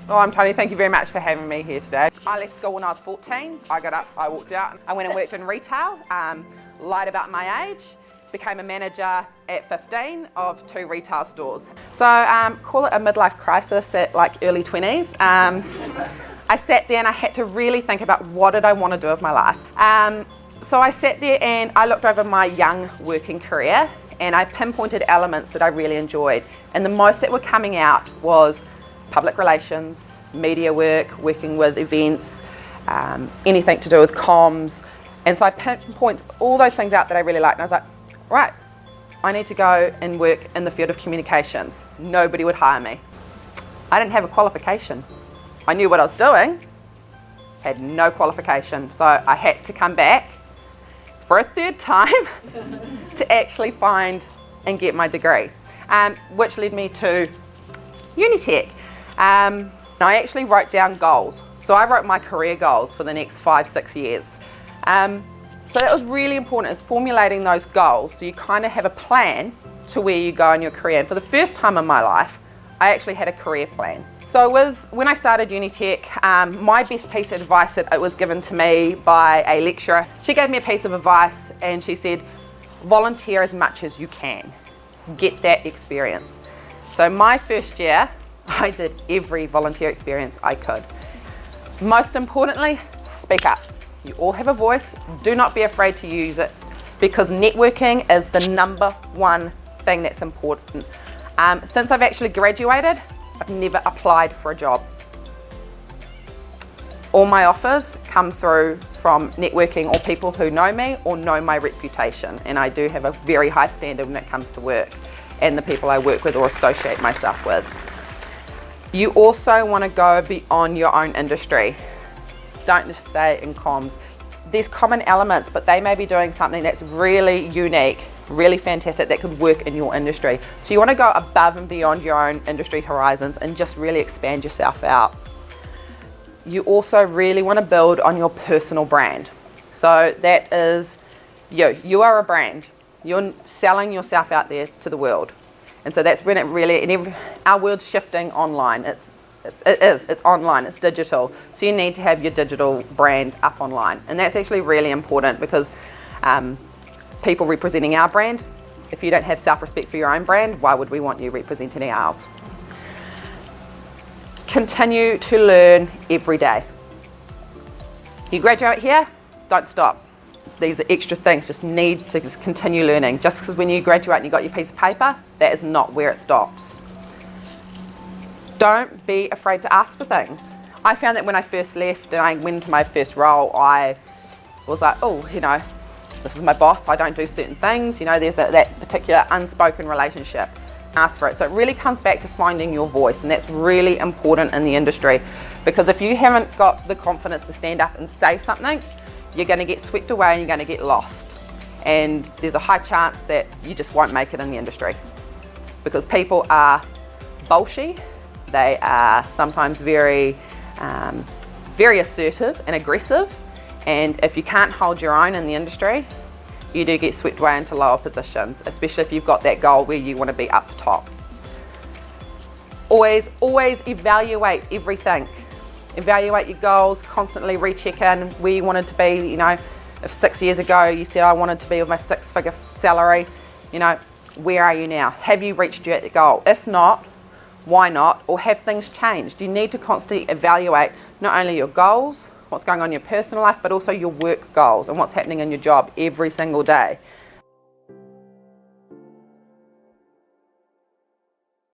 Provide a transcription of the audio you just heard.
Oh, I'm Toni. Thank you very much for having me here today. I left school when I was 14. I got up, I walked out, I went and worked in retail, lied about my age, became a manager at 15 of 2 retail stores. So call it a midlife crisis at like early 20s. I sat there and I had to really think about what did I want to do with my life. So I sat there and I looked over my young working career and I pinpointed elements that I really enjoyed. And the most that were coming out was public relations, media work, working with events, anything to do with comms. And so I pinpointed all those things out that I really liked. And I was like, right, I need to go and work in the field of communications. Nobody would hire me. I didn't have a qualification. I knew what I was doing, had no qualification. So I had to come back for a third time to actually find and get my degree, which led me to Unitec. I actually wrote down goals. So I wrote my career goals for the next 5-6 years. So that was really important, is formulating those goals so you kind of have a plan to where you go in your career. And for the first time in my life, I actually had a career plan. So when I started Unitec, my best piece of advice that it was given to me by a lecturer, she gave me a piece of advice and she said, volunteer as much as you can, get that experience. So my first year, I did every volunteer experience I could. Most importantly, speak up. You all have a voice, do not be afraid to use it, because networking is the #1 thing that's important. Since I've actually graduated, I've never applied for a job. All my offers come through from networking or people who know me or know my reputation, and I do have a very high standard when it comes to work and the people I work with or associate myself with. You also want to go beyond your own industry. Don't just stay in comms. There's common elements, but they may be doing something that's really unique, really fantastic, that could work in your industry. So you want to go above and beyond your own industry horizons and just really expand yourself out. You also really want to build on your personal brand. So that is you. You are a brand. You're selling yourself out there to the world. And so that's when it really, and our world's shifting online. It's online, it's digital. So you need to have your digital brand up online. And that's actually really important because people representing our brand, if you don't have self-respect for your own brand, why would we want you representing ours? Continue to learn every day. You graduate here, don't stop. These are extra things, just need to just continue learning. Just because when you graduate and you got your piece of paper, that is not where it stops. Don't be afraid to ask for things. I found that when I first left and I went into my first role, I was like, oh, this is my boss, I don't do certain things, there's that particular unspoken relationship. Ask for it. So it really comes back to finding your voice, and that's really important in the industry, because if you haven't got the confidence to stand up and say something, you're going to get swept away and you're going to get lost. And there's a high chance that you just won't make it in the industry, because people are bolshy. They are sometimes very assertive and aggressive, and if you can't hold your own in the industry, you do get swept away into lower positions, especially if you've got that goal where you want to be up the top. Always evaluate everything. Evaluate your goals, constantly recheck in where you wanted to be. If 6 years ago you said I wanted to be with my 6-figure salary, where are you now? Have you reached your goal? If not, why not? Or have things changed? You need to constantly evaluate not only your goals, what's going on in your personal life, but also your work goals and what's happening in your job every single day.